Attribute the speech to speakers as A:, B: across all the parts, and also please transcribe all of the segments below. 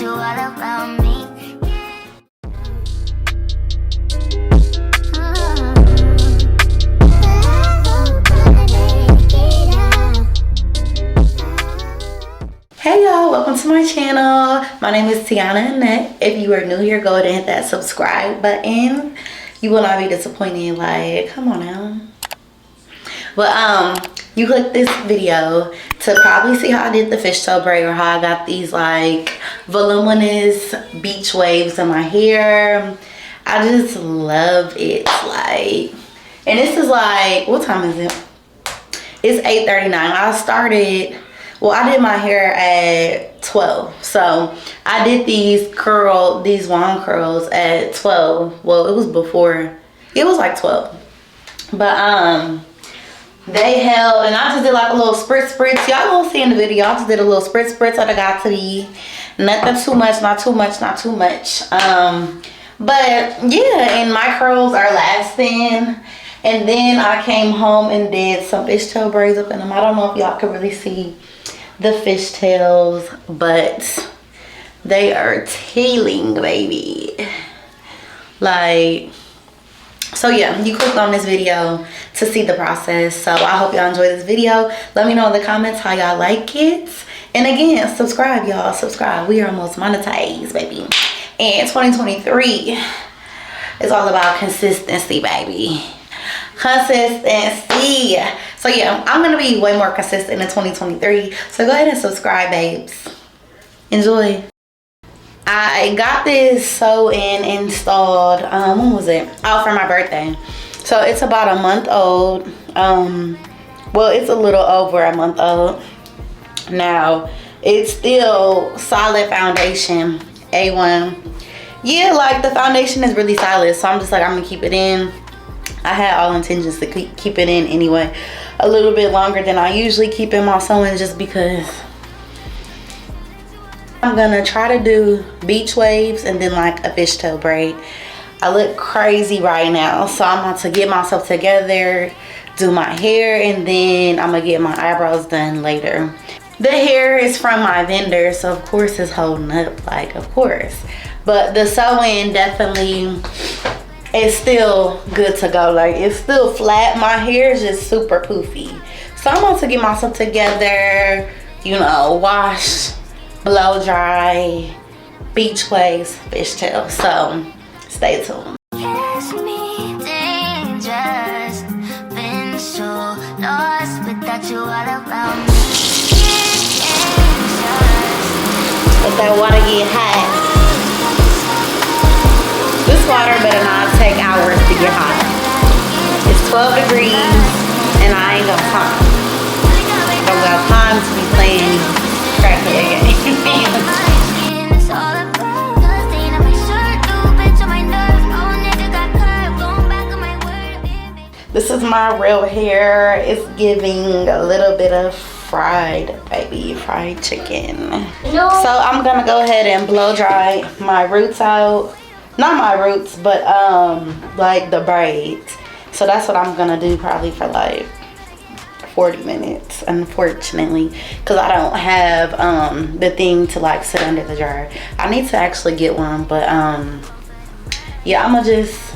A: you all around me.
B: Hey y'all, welcome to my channel. My name is Tiana Annette. If you are new here, go ahead and hit that subscribe button. You will not be disappointed. Like, come on now. But you clicked this video to probably see how I did the fishtail braid, or how I got these like voluminous beach waves in my hair. I just love it. Like, and this is like, what time is it? It's 8:39. I started, well, I did my hair at 12. So I did these wand curls at 12. Well, it was before, it was like 12. But they held, and I just did like a little spritz. Y'all gonna see in the video, I just did a little spritz that I got to be. Nothing too much, not too much. But yeah, and my curls are lasting. And then I came home and did some fishtail braids up in them. I don't know if y'all can really see the fishtails, but they are tailing, baby. Like, so yeah, you clicked on this video to see the process. So I hope y'all enjoy this video. Let me know in the comments how y'all like it. And again, subscribe, y'all. Subscribe. We are almost monetized, baby. And 2023 is all about consistency, baby. Consistency. So yeah, I'm gonna be way more consistent in 2023. So go ahead and subscribe, babes. Enjoy. I got this sew and installed, when was it? Oh, for my birthday. So it's about a month old. Well, it's a little over a month old now. It's still solid foundation, A1. Yeah, like the foundation is really solid, so I'm just like, I'm gonna keep it in. I had all intentions to keep it in anyway, a little bit longer than I usually keep in my sewing, just because I'm gonna try to do beach waves and then like a fishtail braid. I look crazy right now, so I'm about to get myself together, do my hair, and then I'm gonna get my eyebrows done later. The hair is from my vendor, so of course it's holding up, like, of course. But the sewing definitely is still good to go. Like, it's still flat. My hair is just super poofy. So I'm about to get myself together, you know, wash, blow dry, beach waves, fishtail. So stay tuned.
A: Catch me dangerous, been so lost without you all around me.
B: Let that water get hot. This water better not take hours to get hot. It's 12 degrees and I ain't got time. Don't got time to be playing crackhead games. This is my real hair. It's giving a little bit of fried chicken. No. So I'm gonna go ahead and blow dry my roots out. Not my roots, but like the braids. So that's what I'm gonna do probably for like 40 minutes, unfortunately, because I don't have the thing to like sit under the dryer. I need to actually get one, but yeah, I'm gonna just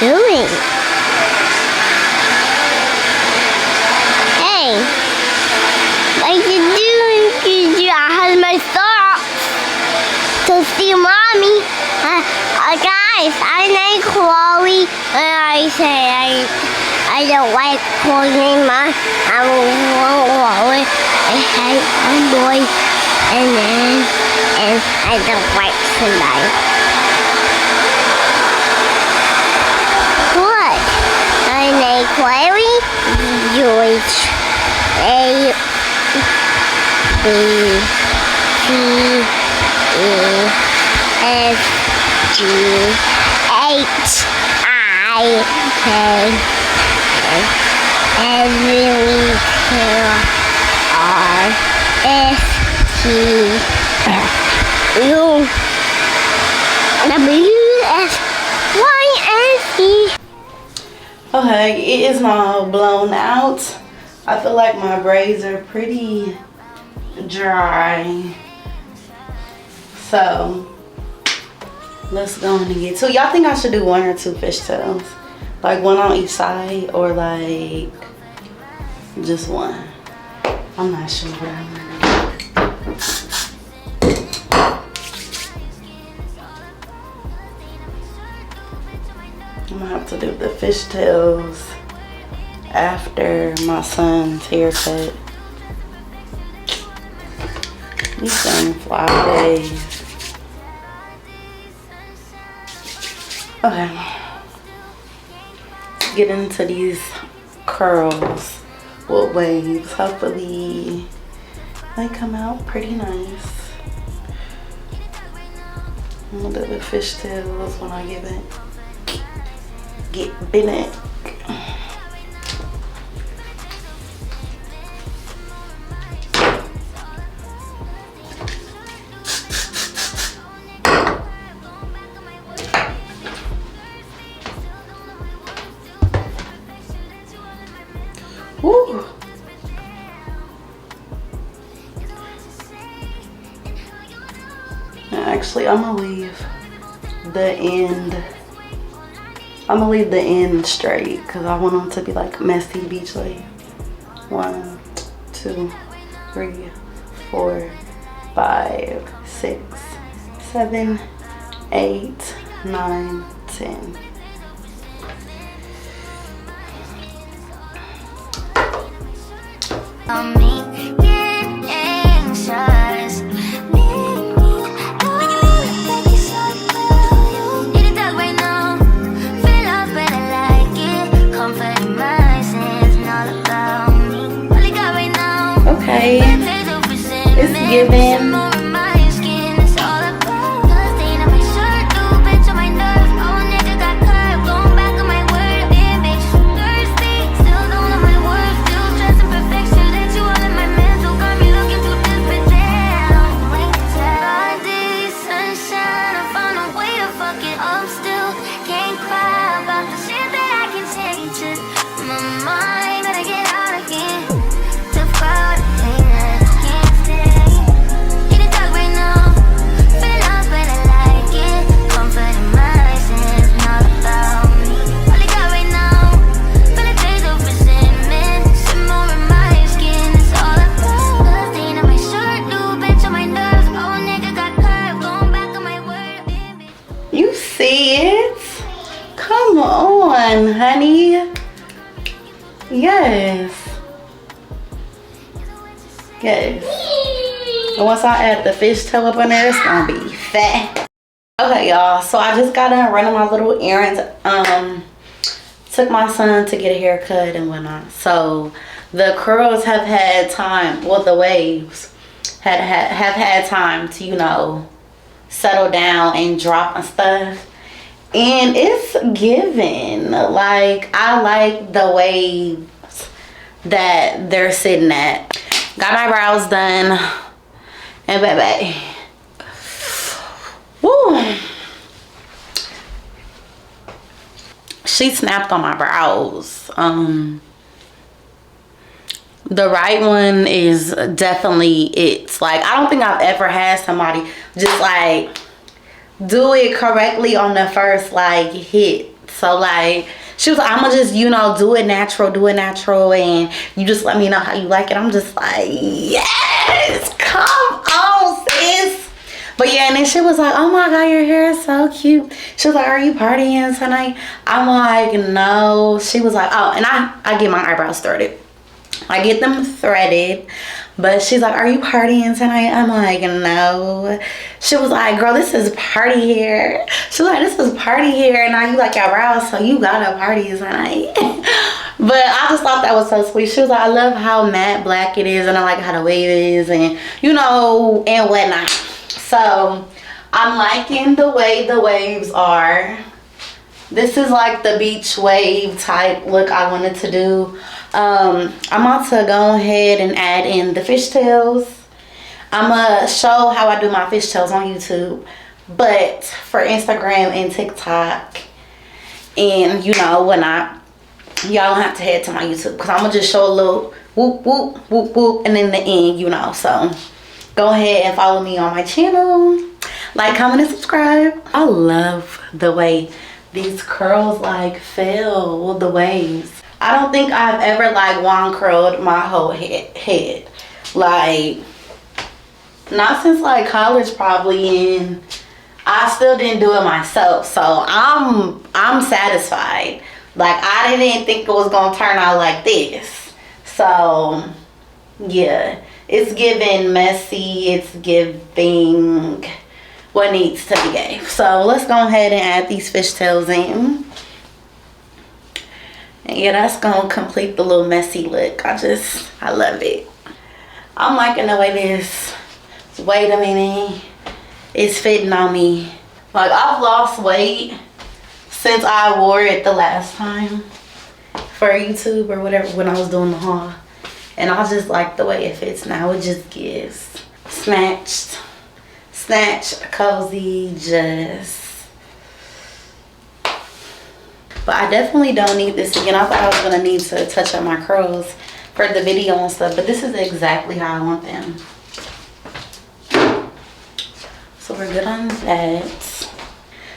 C: doing? Hey, what you doing? I had my socks to see mommy. Guys, I name Chloe, and I say I don't like Chloe. I won't Chloe. I hate a boy, and I don't like tonight. What? Chloe, George, A, B, C, E, F, G, H, I, K, L, R, S, T, U, W, X, Y, and Z.
B: Okay, it is now blown out. I feel like my braids are pretty dry. So let's go on and get to. Y'all think I should do 1 or 2 fishtails? Like 1 on each side, or like just 1? I'm not sure what I'm gonna do. I'm gonna have to do the fishtails after my son's haircut. These things fly away. Okay. Let's get into these curls with waves. Hopefully they come out pretty nice. I'm gonna do the fishtails when I get back. Woo. Actually, I'm gonna leave the end. I'm gonna leave the end straight because I want them to be like messy beach wave. 1, 2, 3, 4, 5, 6, 7, 8, 9, 10.
A: On me, get anxious. Need a dog right now. Feel up and I like it. Comfort in my sense, not about me. All you got right now.
B: Okay, it's given. Honey, yes, and once I add the fishtail up in there, it's gonna be fat. Okay, y'all, so I just got done running my little errands. Took my son to get a haircut and whatnot, so the curls have had time, well, the waves have had time to, you know, settle down and drop and stuff. And it's given. Like, I like the waves that they're sitting at. Got my brows done. And baby. Woo. She snapped on my brows. The right one is definitely it. Like, I don't think I've ever had somebody just like do it correctly on the first like hit. So like, she was like, I'm gonna just, you know, do it natural, and you just let me know how you like it. I'm just like, yes, come on, sis. But yeah, and then she was like, oh my god, your hair is so cute. She was like, are you partying tonight? I'm like, no. She was like, oh, and I get my eyebrows threaded. I get them threaded. But she's like, are you partying tonight? I'm like, no. She was like, girl, this is party hair. She was like, this is party hair. And now you like your brows, so you gotta party tonight. But I just thought that was so sweet. She was like, I love how matte black it is, and I like how the wave is, and you know, and whatnot. So I'm liking the way the waves are. This is like the beach wave type look I wanted to do. I'm about to go ahead and add in the fishtails. I'm gonna show how I do my fishtails on YouTube, but for Instagram and TikTok and you know whatnot, y'all don't have to head to my YouTube because I'm gonna just show a little whoop whoop whoop whoop and then the end, you know. So go ahead and follow me on my channel, like, comment, and subscribe. I love the way these curls like fell, the waves. I don't think I've ever like wand curled my whole head. Like, not since like college probably, and I still didn't do it myself. So I'm satisfied. Like, I didn't think it was gonna turn out like this. So yeah, it's giving messy, it's giving what needs to be gave. So let's go ahead and add these fishtails in. And yeah, that's gonna complete the little messy look. I love it. I'm liking the way this, wait a minute, it's fitting on me. Like, I've lost weight since I wore it the last time for YouTube or whatever, when I was doing the haul. And I just like the way it fits now. It just gives snatched, cozy, just. But I definitely don't need this again. I thought I was gonna need to touch up my curls for the video and stuff, but this is exactly how I want them. So we're good on that.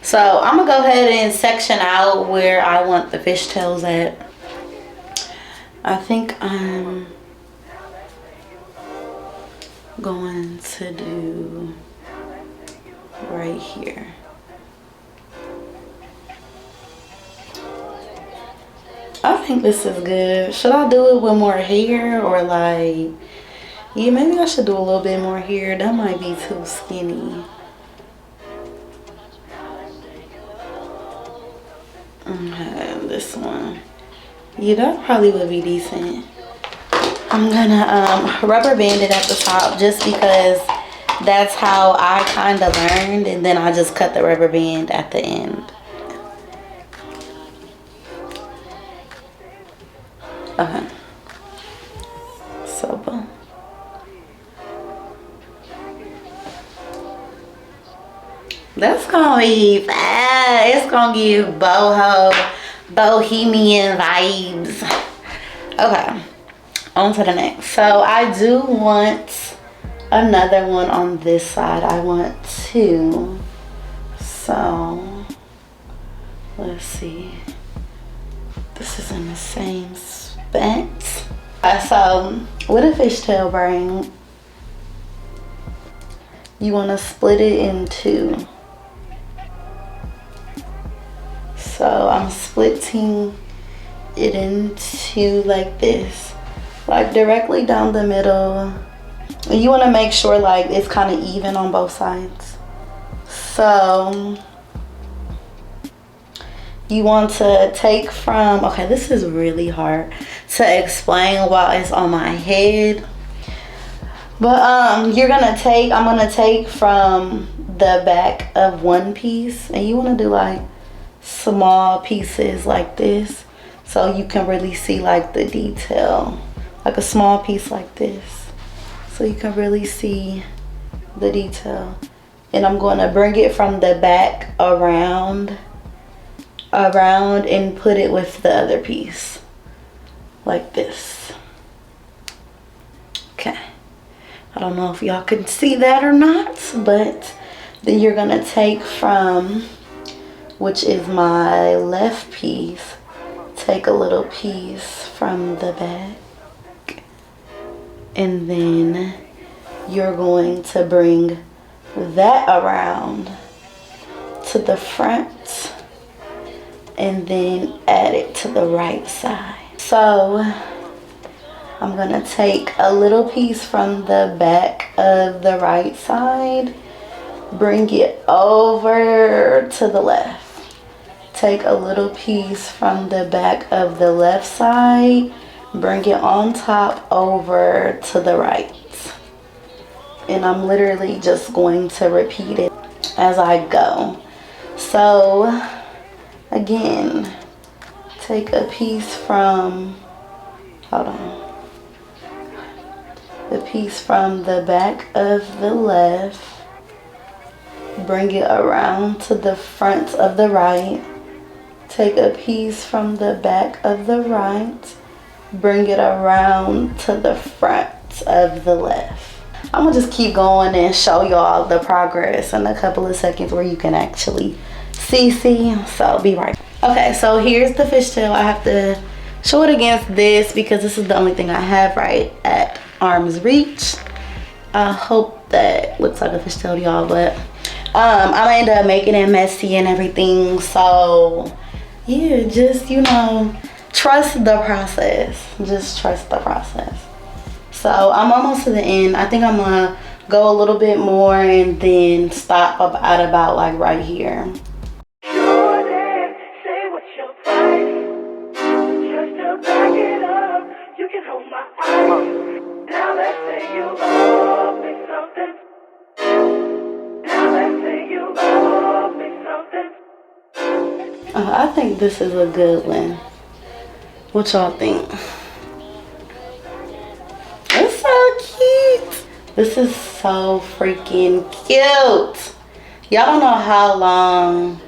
B: So I'm gonna go ahead and section out where I want the fishtails at. I think I'm going to do right here. I think this is good. Should I do it with more hair or like, yeah, maybe I should do a little bit more hair. That might be too skinny. Okay, this one. Yeah, that probably would be decent. I'm gonna rubber band it at the top just because that's how I kind of learned, and then I just cut the rubber band at the end. Okay. So boom. That's gonna be fast. It's gonna give bohemian vibes. Okay, on to the next. So I do want another one on this side. I want two. So let's see. This is in the same spot. So with a fishtail braid, you want to split it in two. So I'm splitting it in two like this, like directly down the middle. And you want to make sure like it's kind of even on both sides. So you want to take from, okay, this is really hard to explain while it's on my head. But I'm gonna take from the back of one piece, and you want to do like small pieces like this so you can really see like the detail, like a small piece like this so you can really see the detail. And I'm going to bring it from the back around and put it with the other piece like this. Okay, I don't know if y'all can see that or not, but then you're gonna take from, which is my left piece, take a little piece from the back, and then you're going to bring that around to the front and then add it to the right side. So I'm gonna take a little piece from the back of the right side, bring it over to the left, take a little piece from the back of the left side, bring it on top over to the right. And I'm literally just going to repeat it as I go. So again, take a piece from, hold on, the piece from the back of the left, bring it around to the front of the right, take a piece from the back of the right, bring it around to the front of the left. I'm gonna just keep going and show y'all the progress in a couple of seconds where you can actually see, so be right. Okay, so here's the fishtail. I have to show it against this because this is the only thing I have right at arm's reach. I hope that looks like a fishtail to y'all, but I'm gonna end up making it messy and everything. So yeah, just, you know, trust the process. Just trust the process. So I'm almost to the end. I think I'm gonna go a little bit more and then stop up at about like right here. I think this is a good one. What y'all think? It's so cute. This is so freaking cute. Y'all don't know how long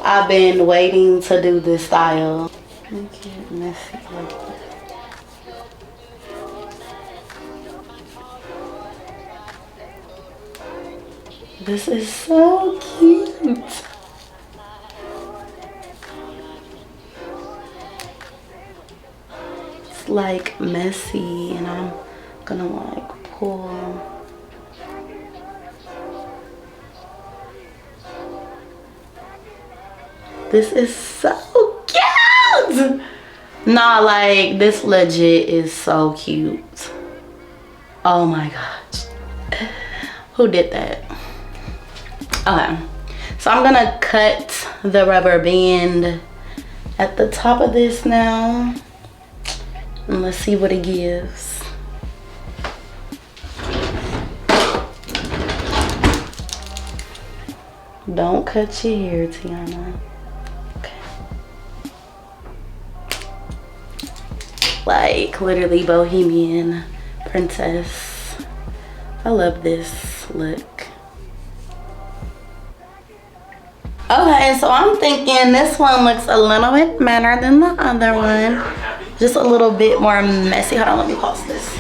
B: I've been waiting to do this style. Make it messy like that. This is so cute. It's like messy and I'm gonna like pull. This is so cute. Nah, like this legit is so cute. Oh my gosh. Who did that? Okay, so I'm gonna cut the rubber band at the top of this now. And let's see what it gives. Don't cut your hair, Tiana. Okay. Like literally bohemian princess. I love this look. Okay, so I'm thinking this one looks a little bit better than the other one. Just a little bit more messy. Hold on, let me pause this.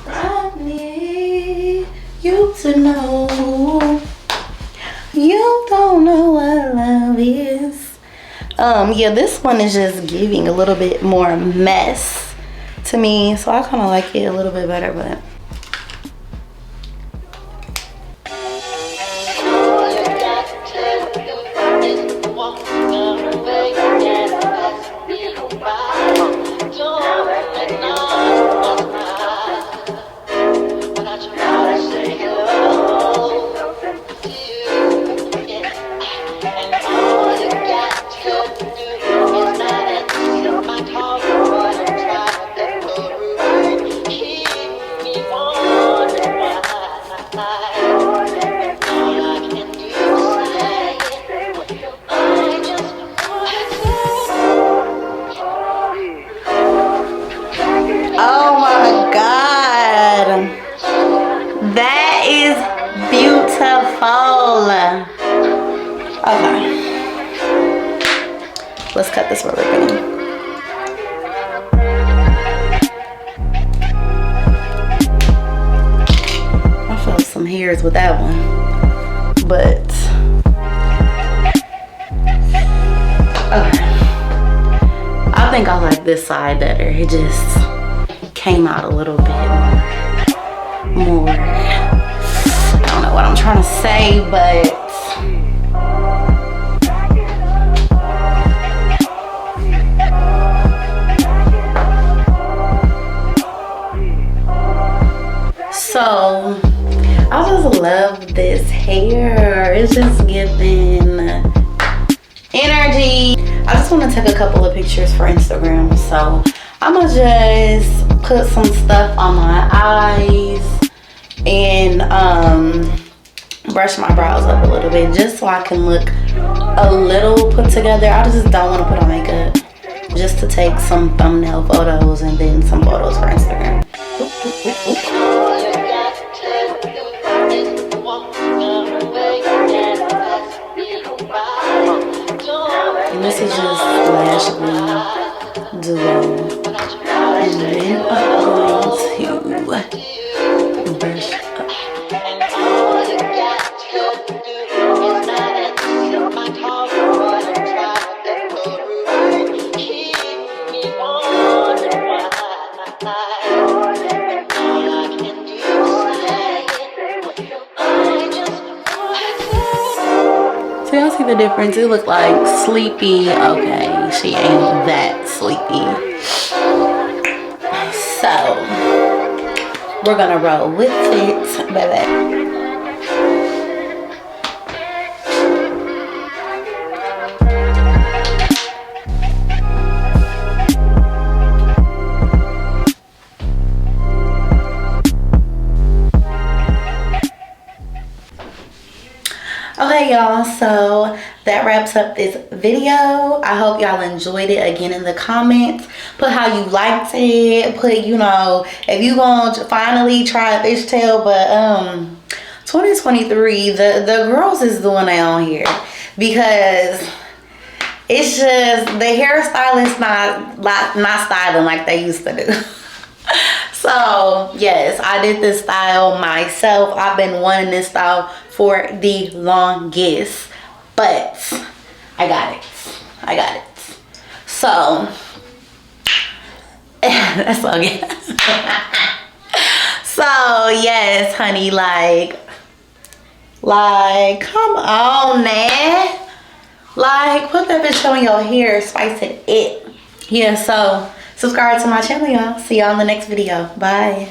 B: I need you to know you don't know what love is. Yeah, this one is just giving a little bit more mess to me. So I kind of like it a little bit better, but okay, let's cut this rubber band. I felt some hairs with that one, but okay. I think I like this side better. It just came out a little bit more. I don't know what I'm trying to say, but so I just love this hair. It's just giving energy. just want to take a couple of pictures for Instagram. So I'm gonna just put some stuff on my eyes and brush my brows up a little bit just so I can look a little put together. I just don't want to put on makeup, just to take some thumbnail photos and then some photos for Instagram. And this is just lash glue duo. And then I'm going to brush up. So y'all see the difference? It looked like sleepy. Okay, she ain't that sleepy. So we're gonna roll with it, baby. Okay y'all, so that wraps up this video. I hope y'all enjoyed it. Again, in the comments, put how you liked it. Put, you know, if you gonna finally try a fishtail. But 2023, the girls is doing their own hair, because it's just the hairstylist not styling like they used to do. So yes, I did this style myself. I've been wanting this style for the longest, but I got it. So that's all good. So yes, honey, like come on, man. Like, put that bitch on your hair, spice it. Yeah, so subscribe to my channel, y'all. See y'all in the next video. Bye.